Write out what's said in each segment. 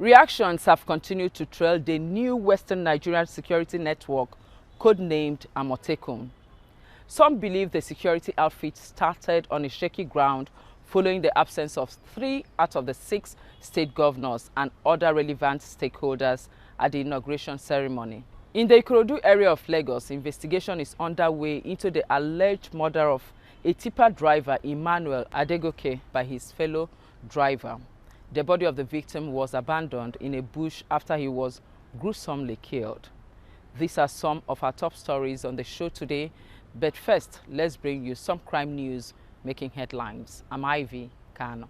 Reactions have continued to trail the new Western Nigerian security network, codenamed Amotekun. Some believe the security outfit started on a shaky ground following the absence of 3 out of the 6 state governors and other relevant stakeholders at the inauguration ceremony. In the Ikorodu area of Lagos, investigation is underway into the alleged murder of a tipper driver, Emmanuel Adegoke, by his fellow driver. The body of the victim was abandoned in a bush after he was gruesomely killed. These are some of our top stories on the show today, but first, let's bring you some crime news making headlines. I'm Ivy Kano.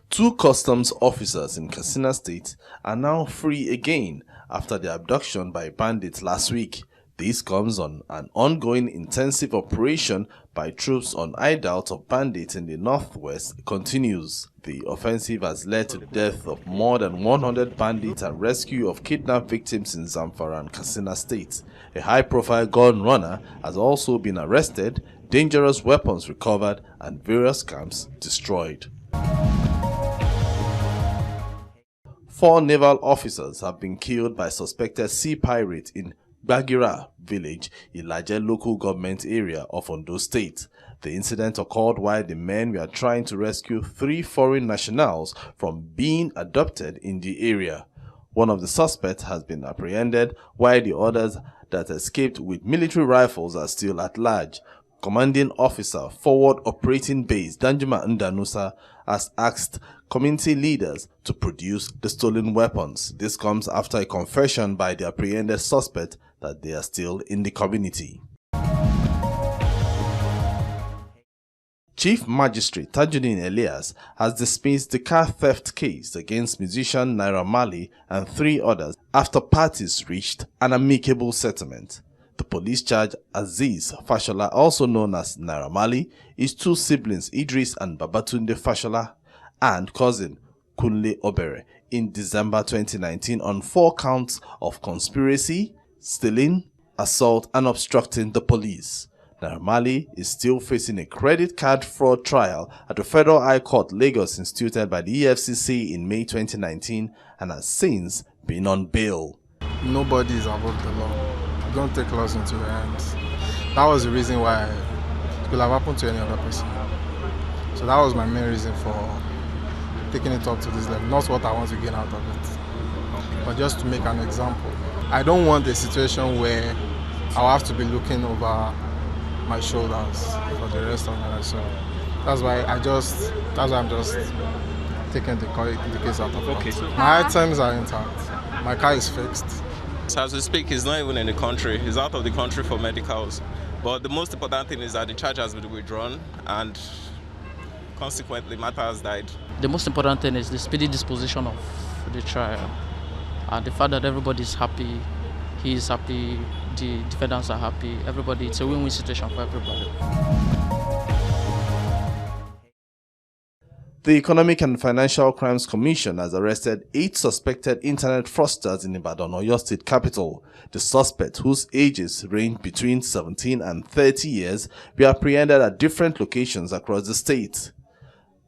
Two customs officers in Katsina State are now free again after their abduction by bandits last week. This comes on an ongoing intensive operation by troops on hideouts of bandits in the northwest continues. The offensive has led to the death of more than 100 bandits and rescue of kidnapped victims in Zamfara and Katsina State. A high-profile gun runner has also been arrested, dangerous weapons recovered, and various camps destroyed. 4 naval officers have been killed by suspected sea pirates in Bagira village, Ilaje local government area of Ondo State. The incident occurred while the men were trying to rescue 3 foreign nationals from being abducted in the area. One of the suspects has been apprehended, while the others that escaped with military rifles are still at large. Commanding Officer, Forward Operating Base Danjuma Ndanusa has asked community leaders to produce the stolen weapons. This comes after a confession by the apprehended suspect that they are still in the community. Chief Magistrate Tajuddin Elias has dismissed the car theft case against musician Naira Marley and 3 others after parties reached an amicable settlement. The police charged Aziz Fashola, also known as Naira Marley, his 2 siblings Idris and Babatunde Fashola, and cousin Kunle Obere in December 2019 on 4 counts of conspiracy, stealing, assault, and obstructing the police. Naira Marley is still facing a credit card fraud trial at the Federal High Court, Lagos, instituted by the EFCC in May 2019 and has since been on bail. Nobody is above the law. Don't take laws into your hands. That was the reason why it could have happened to any other person. So that was my main reason for taking it up to this level. Not what I want to gain out of it, but just to make an example. I don't want a situation where I'll have to be looking over my shoulders for the rest of my life. So that's why I'm just taking the case out of it. My items are intact. My car is fixed. So as we speak, he's not even in the country. He's out of the country for medicals. But the most important thing is that the charge has been withdrawn and consequently matter has died. The most important thing is the speedy disposition of the trial. And the fact that everybody is happy, he is happy, the defendants are happy, everybody, it's a win-win situation for everybody. The Economic and Financial Crimes Commission has arrested 8 suspected internet fraudsters in Ibadan, Oyo State capital. The suspects, whose ages range between 17 and 30 years, were apprehended at different locations across the state.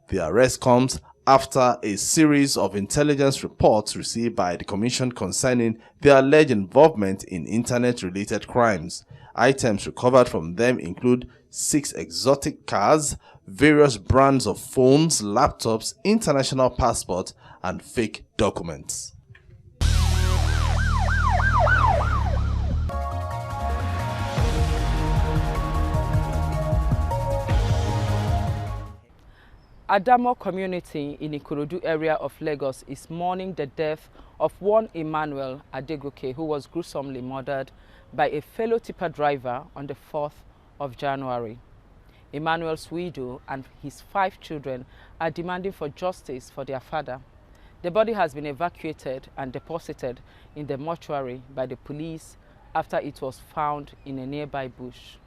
The arrest comes after a series of intelligence reports received by the Commission concerning their alleged involvement in internet-related crimes. Items recovered from them include 6 exotic cars, various brands of phones, laptops, international passports, and fake documents. Adamo community in Ikorodu area of Lagos is mourning the death of one Emmanuel Adegoke, who was gruesomely murdered by a fellow tipper driver on the 4th of January. Emmanuel's widow and his 5 children are demanding for justice for their father. The body has been evacuated and deposited in the mortuary by the police after it was found in a nearby bush.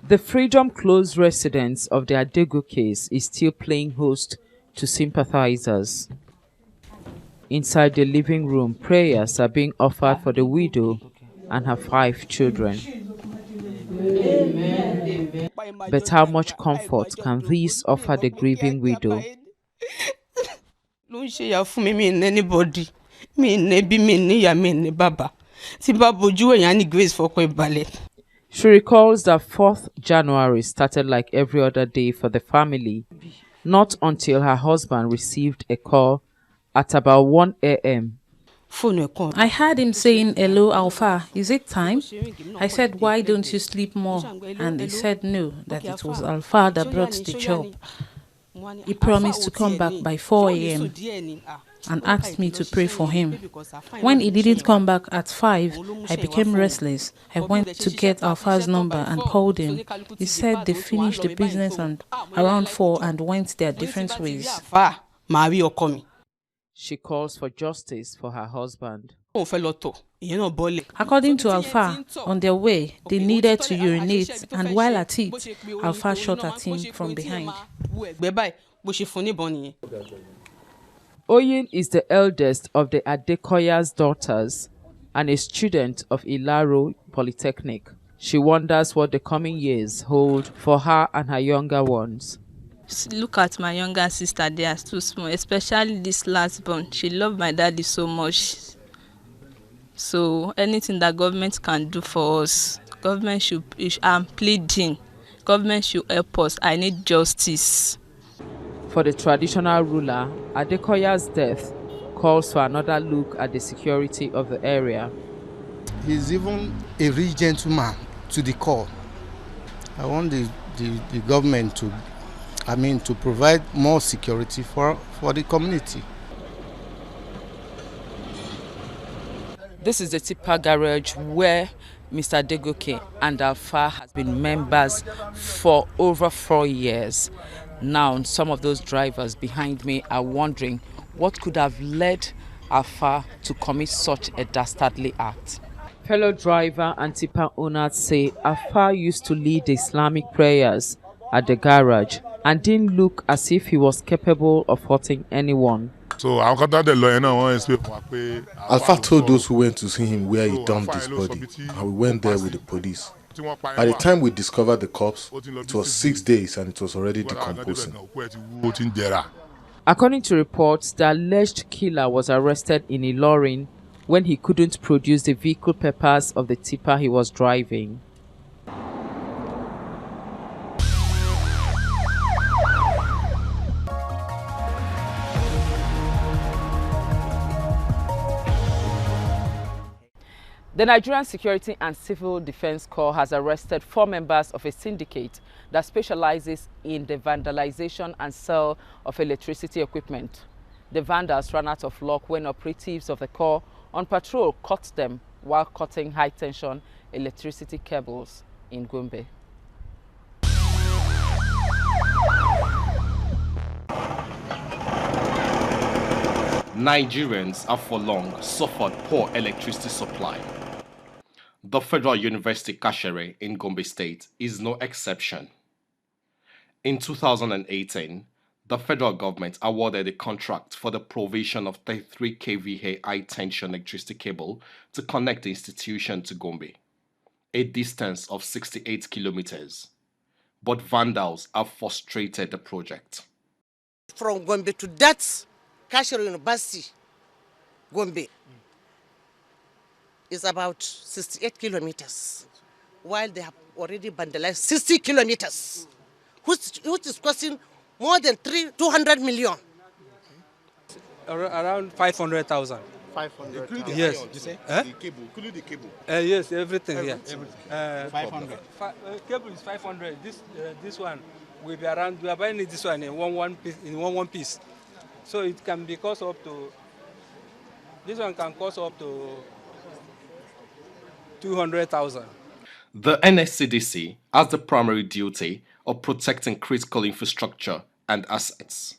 The Freedom Close residence of the Adego case is still playing host to sympathizers. Inside the living room, prayers are being offered for the widow and her 5 children. But how much comfort can these offer the grieving widow? Anybody. Baba. She recalls that 4th January started like every other day for the family, not until her husband received a call at about 1 a.m. I heard him saying, "Hello, Alpha, is it time?" I said, "Why don't you sleep more?" And he said no, that it was Alpha that brought the chop. He promised to come back by 4 a.m. and asked me to pray for him. When he didn't come back at 5, I became restless. I went to get Alpha's number and called him. He said they finished the business and around 4 and went their different ways. She calls for justice for her husband. According to Alpha, on their way, they needed to urinate, and while at it, Alpha shot at him from behind. Oyin is the eldest of the Adekoya's daughters and a student of Ilaro Polytechnic. She wonders what the coming years hold for her and her younger ones. Look at my younger sister, they are too small, especially this last born. She loved my daddy so much. So anything that government can do for us, government should, I'm pleading, government should help us. I need justice. For the traditional ruler, Adekoya's death calls for another look at the security of the area. He's even a rich gentleman to the core. I want the government to provide more security for the community. This is the tipper garage where Mr. Degoke and Alpha has been members for over 4 years. Now, some of those drivers behind me are wondering what could have led Alpha to commit such a dastardly act. Fellow driver and tipper owners say Alpha used to lead the Islamic prayers at the garage and didn't look as if he was capable of hurting anyone. So Alpha told those who went to see him where he dumped his body, and we went there with the police. By the time we discovered the corpse, it was 6 days and it was already decomposing. According to reports, the alleged killer was arrested in Ilorin when he couldn't produce the vehicle papers of the tipper he was driving. The Nigerian Security and Civil Defense Corps has arrested 4 members of a syndicate that specializes in the vandalization and sale of electricity equipment. The vandals ran out of luck when operatives of the Corps on patrol caught them while cutting high-tension electricity cables in Gombe. Nigerians have for long suffered poor electricity supply. The Federal University Kashere in Gombe State is no exception. In 2018, the federal government awarded a contract for the provision of 33 kVA high-tension electricity cable to connect the institution to Gombe, a distance of 68 kilometers. But vandals have frustrated the project. From Gombe to that Kashere University, Gombe, is about 68 kilometers, while they have already vandalized 60 kilometers, which is costing more than 200 million. Around 500,000. 500,000. Yes. You say? Huh? The cable, including the cable. Yes, everything. Yeah. 500. Cable is 500. This one will be around. We are buying this one in one piece. So it can be cost up to. This one can cost up to 200,000. The NSCDC has the primary duty of protecting critical infrastructure and assets.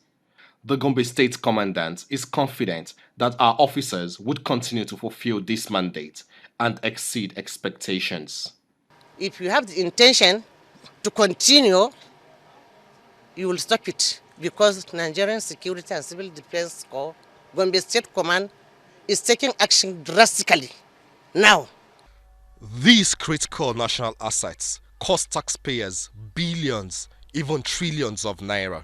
The Gombe State Commandant is confident that our officers would continue to fulfill this mandate and exceed expectations. If you have the intention to continue, you will stop it, because Nigerian Security and Civil Defense Corps Gombe State Command is taking action drastically now. These critical national assets cost taxpayers billions, even trillions of naira.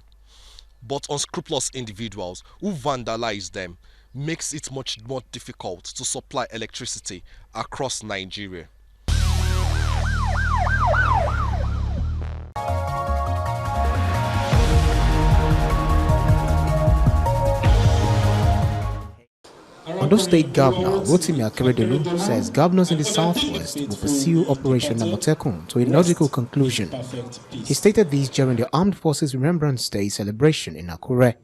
But unscrupulous individuals who vandalize them makes it much more difficult to supply electricity across Nigeria. Ondo State Governor Rotimi Akeredolu says governors in the southwest will pursue Operation Amotekun to a logical conclusion. He stated this during the Armed Forces Remembrance Day celebration in Akure.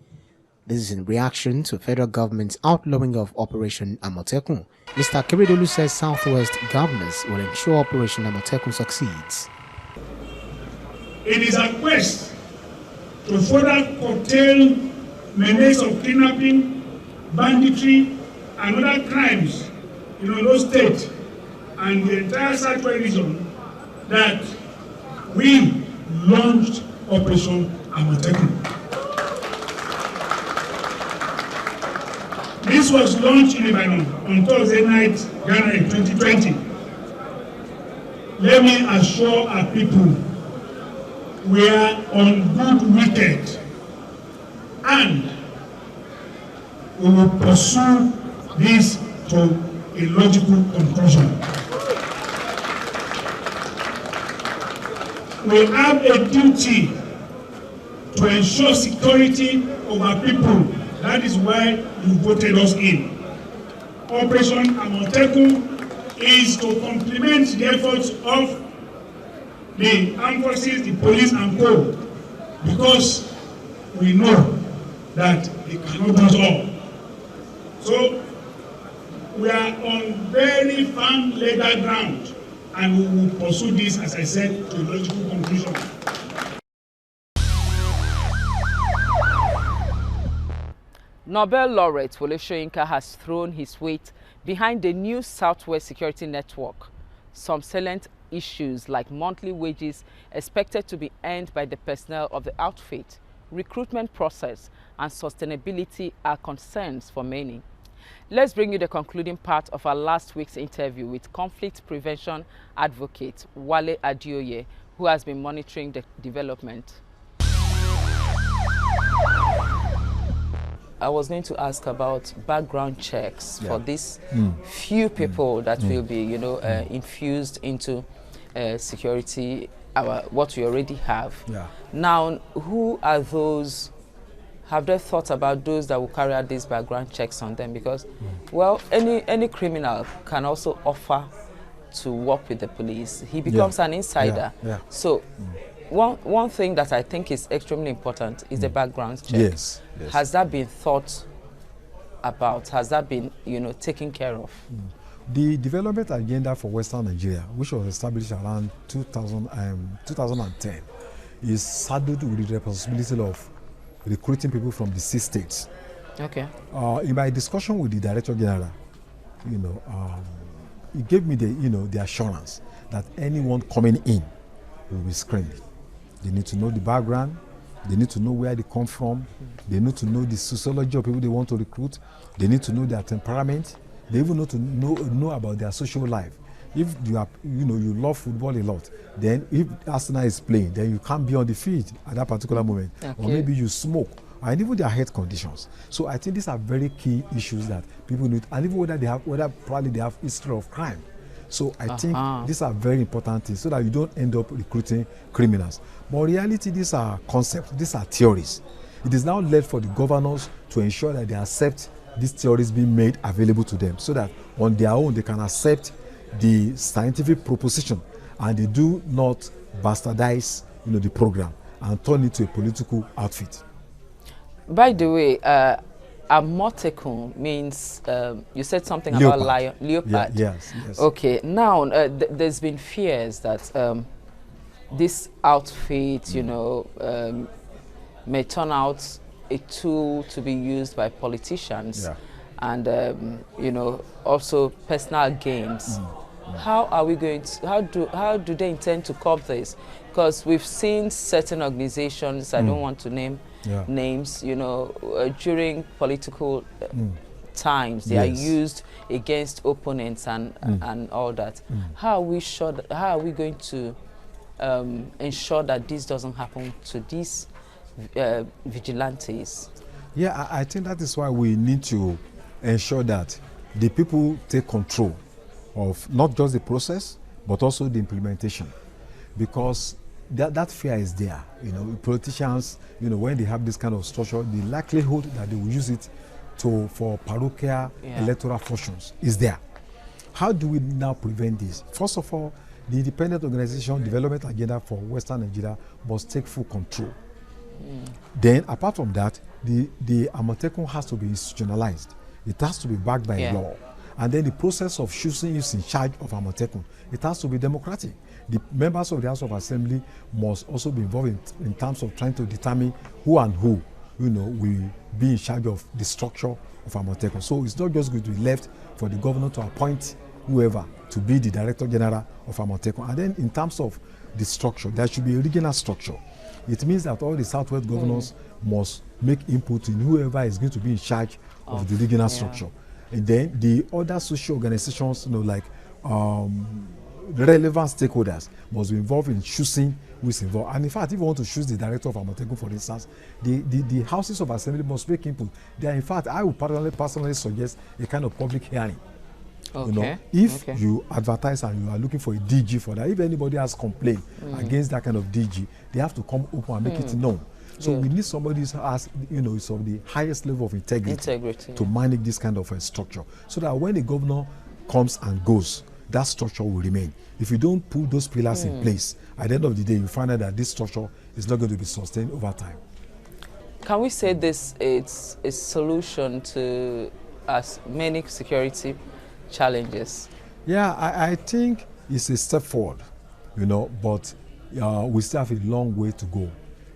This is in reaction to federal government's outlawing of Operation Amotekun. Mr. Akeredolu says southwest governors will ensure Operation Amotekun succeeds. It is a quest to further curtail menace of kidnapping, banditry, and other crimes in Ondo State and the entire Southwest region that we launched Operation Amotekun. This was launched in Ibadan on Thursday night, January 2020. Let me assure our people we are on good wicket and we will pursue this to a logical conclusion. We have a duty to ensure security of our people. That is why you voted us in. Operation Amotekun is to complement the efforts of the armed forces, the police and co, because we know that they cannot do it all. So we are on very firm legal ground and we will pursue this, as I said, to a logical conclusion. Nobel laureate Wole Soyinka has thrown his weight behind the new Southwest Security Network. Some salient issues like monthly wages expected to be earned by the personnel of the outfit, recruitment process, and sustainability are concerns for many. Let's bring you the concluding part of our last week's interview with conflict prevention advocate Wale Adioye, who has been monitoring the development. I was going to ask about background checks for these few people that will be, infused into security, what we already have. Now, who are those? Have they thought about those that will carry out these background checks on them? Because, well, any criminal can also offer to work with the police. He becomes an insider. So, one thing that I think is extremely important is the background check. Yes. Has that been thought about? Has that been, taken care of? The development agenda for Western Nigeria, which was established around 2010, is saddled with the responsibility of recruiting people from the 6 states. Okay. In my discussion with the Director General, he gave me the assurance that anyone coming in will be screened. They need to know the background. They need to know where they come from. They need to know the sociology of people they want to recruit. They need to know their temperament. They even need to know about their social life. If you are, you love football a lot, then if Arsenal is playing, then you can't be on the field at that particular moment. Okay. Or maybe you smoke, and even their health conditions. So I think these are very key issues that people need, and even whether probably they have history of crime. So I think these are very important things so that you don't end up recruiting criminals. But in reality, these are concepts, these are theories. It is now left for the governors to ensure that they accept these theories being made available to them so that on their own they can accept the scientific proposition and they do not bastardize the program and turn it to a political outfit. By the way, Amotekun means, you said something about leopard. Yes. Okay, now there's been fears that this outfit, may turn out a tool to be used by politicians and, also personal gains. How are we going to, how do they intend to curb this? Because we've seen certain organizations, I don't want to name, names, you know, during political times. They are used against opponents and all that. How are we sure that, how are we going to ensure that this doesn't happen to these vigilantes? Yeah, I think that is why we need to ensure that the people take control of not just the process, but also the implementation. Because that fear is there. You know, politicians, you know, when they have this kind of structure, the likelihood that they will use it for parochial electoral functions is there. How do we now prevent this? First of all, the independent organization development agenda for Western Nigeria must take full control. Then, apart from that, the Amotekun has to be institutionalized. It has to be backed by law. And then the process of choosing who's in charge of Amotekun, it has to be democratic. The members of the House of Assembly must also be involved in terms of trying to determine who and who, you know, will be in charge of the structure of Amotekun. So it's not just going to be left for the governor to appoint whoever to be the Director General of Amotekun. And then in terms of the structure, there should be a regional structure. It means that all the Southwest governors must make input in whoever is going to be in charge of the regional structure. And then the other social organizations, you know, like relevant stakeholders must be involved in choosing who is involved. And in fact, if you want to choose the director of Amotekun, for instance, the houses of assembly must make input. There, in fact, I would personally suggest a kind of public hearing. You know, if you advertise and you are looking for a DG for that, if anybody has complained against that kind of DG, they have to come open and make it known. So we need somebody who has, you know, is of the highest level of integrity to manage this kind of a structure, so that when the governor comes and goes, that structure will remain. If you don't put those pillars in place, at the end of the day, you find out that this structure is not going to be sustained over time. Can we say this is a solution to as many security challenges? Yeah, I think it's a step forward, you know, but we still have a long way to go.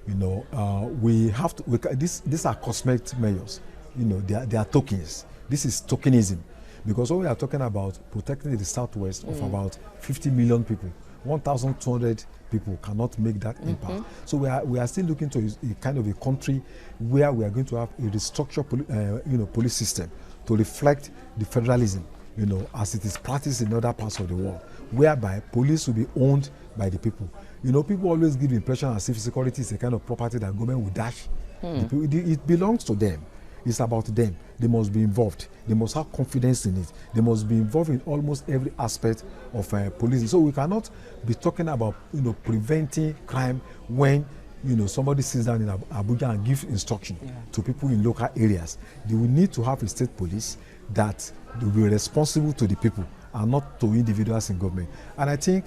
You know, we have to. These are cosmetic measures. You know, they are tokens. This is tokenism, because when we are talking about protecting the Southwest of about 50 million people, 1,200 people cannot make that impact. So we are still looking to a kind of a country where we are going to have a restructured, you know, police system to reflect the federalism, you know, as it is practiced in other parts of the world, whereby police will be owned by the people. You know, people always give the impression as if security is a kind of property that government will dash. It belongs to them. It's about them. They must be involved. They must have confidence in it. They must be involved in almost every aspect of policing. So we cannot be talking about, you know, preventing crime when, you know, somebody sits down in Abuja and gives instruction to people in local areas. They will need to have a state police that will be responsible to the people and not to individuals in government. And I think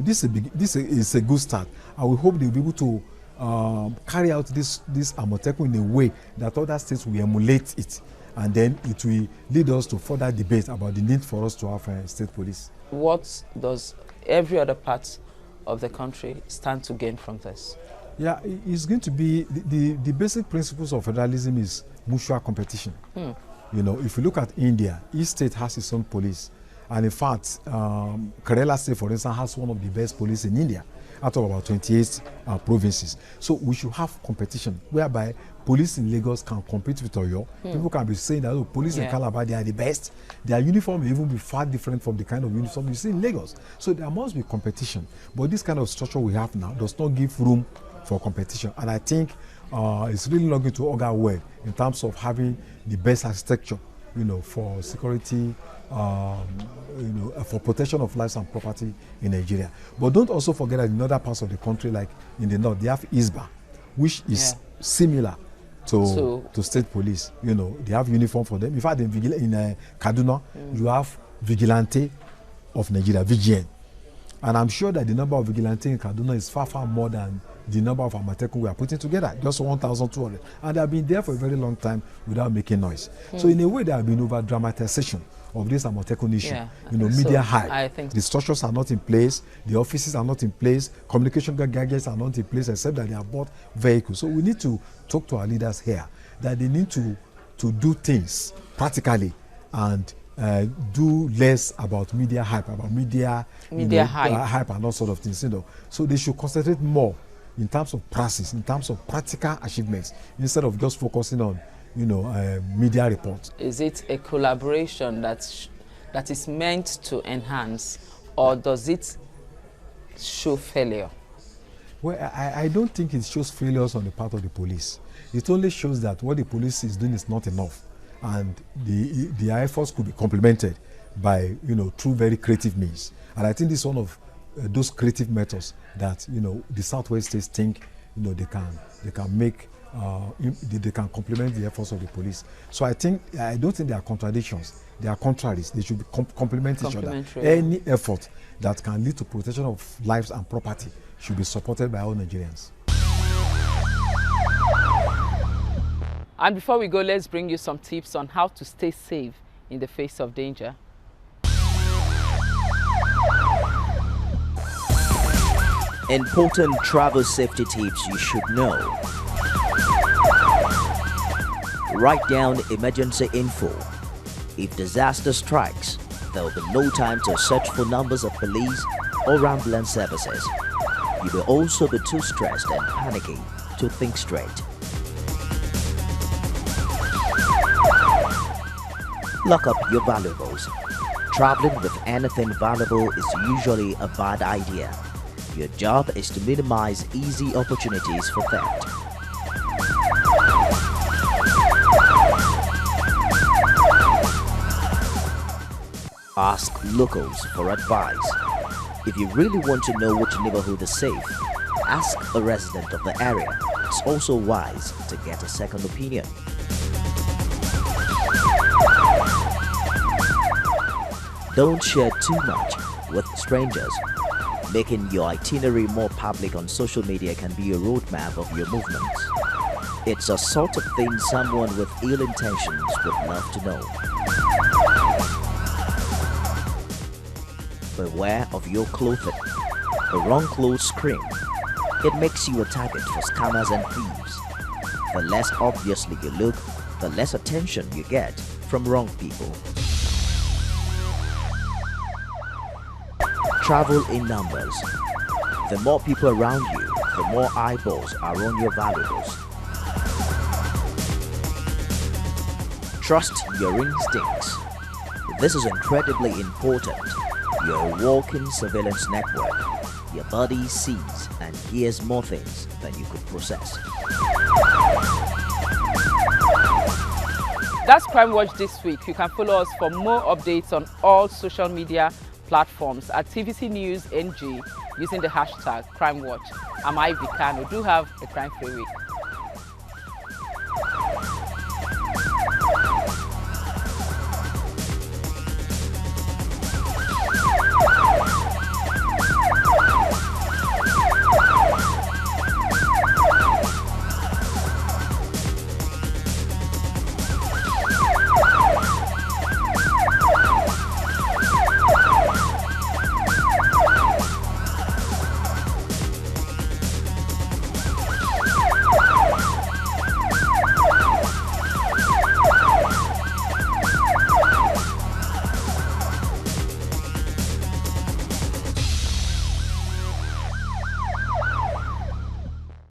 this is a good start. I will hope they will be able to carry out this Amotekun in a way that other states will emulate it, and then it will lead us to further debate about the need for us to have a state police. What does every other part of the country stand to gain from this? Yeah, it's going to be the basic principles of federalism is mutual competition. You know, if you look at India, each state has its own police. And in fact, Kerala State, for instance, has one of the best police in India, out of about 28 provinces. So we should have competition, whereby police in Lagos can compete with Oyo. People can be saying that, oh, police in Calabar, they are the best. Their uniform may even be far different from the kind of uniform you see in Lagos. So there must be competition. But this kind of structure we have now does not give room for competition. And I think it's really not going to augur well in terms of having the best architecture, you know, for security, you know, for protection of lives and property in Nigeria. But don't also forget that in other parts of the country, like in the north, they have ISBA, which is similar to state police. You know, they have uniform for them. In fact, in Kaduna, you have Vigilante of Nigeria, VGN. And I'm sure that the number of Vigilante in Kaduna is far, far more than the number of Amotekun we are putting together, just 1,200. And they have been there for a very long time without making noise. So in a way, there have been over-dramatization of this Amotekun issue. You know, media hype. The structures are not in place, the offices are not in place, communication gadgets are not in place, except that they have bought vehicles. So we need to talk to our leaders here that they need to do things practically and do less about media hype, about media hype and all sort of things. You know, so they should concentrate more in terms of practice, in terms of practical achievements, instead of just focusing on, media reports. Is it a collaboration that is meant to enhance, or does it show failure? Well, I don't think it shows failures on the part of the police. It only shows that what the police is doing is not enough, and the efforts could be complemented by, through very creative means. And I think this is one of those creative methods that, the Southwest states think, they can make, they can complement the efforts of the police. So I don't think there are contradictions. They are contraries. They should complement each other. Any effort that can lead to protection of lives and property should be supported by all Nigerians. And before we go, let's bring you some tips on how to stay safe in the face of danger. Important travel safety tips you should know. Write down emergency info. If disaster strikes, there will be no time to search for numbers of police or ambulance services. You will also be too stressed and panicky to think straight. Lock up your valuables. Traveling with anything valuable is usually a bad idea. Your job is to minimize easy opportunities for theft. Ask locals for advice. If you really want to know which neighborhood is safe, ask a resident of the area. It's also wise to get a second opinion. Don't share too much with strangers. Making your itinerary more public on social media can be a roadmap of your movements. It's a sort of thing someone with ill intentions would love to know. Beware of your clothing. The wrong clothes scream. It makes you a target for scammers and thieves. The less obviously you look, the less attention you get from wrong people. Travel in numbers. The more people around you, the more eyeballs are on your valuables. Trust your instincts. This is incredibly important. You're a walking surveillance network. Your body sees and hears more things than you could process. That's Crime Watch this week. You can follow us for more updates on all social media platforms at TVC News NG using the hashtag CrimeWatch. I'm Ivy Kano. Do have a crime-free week.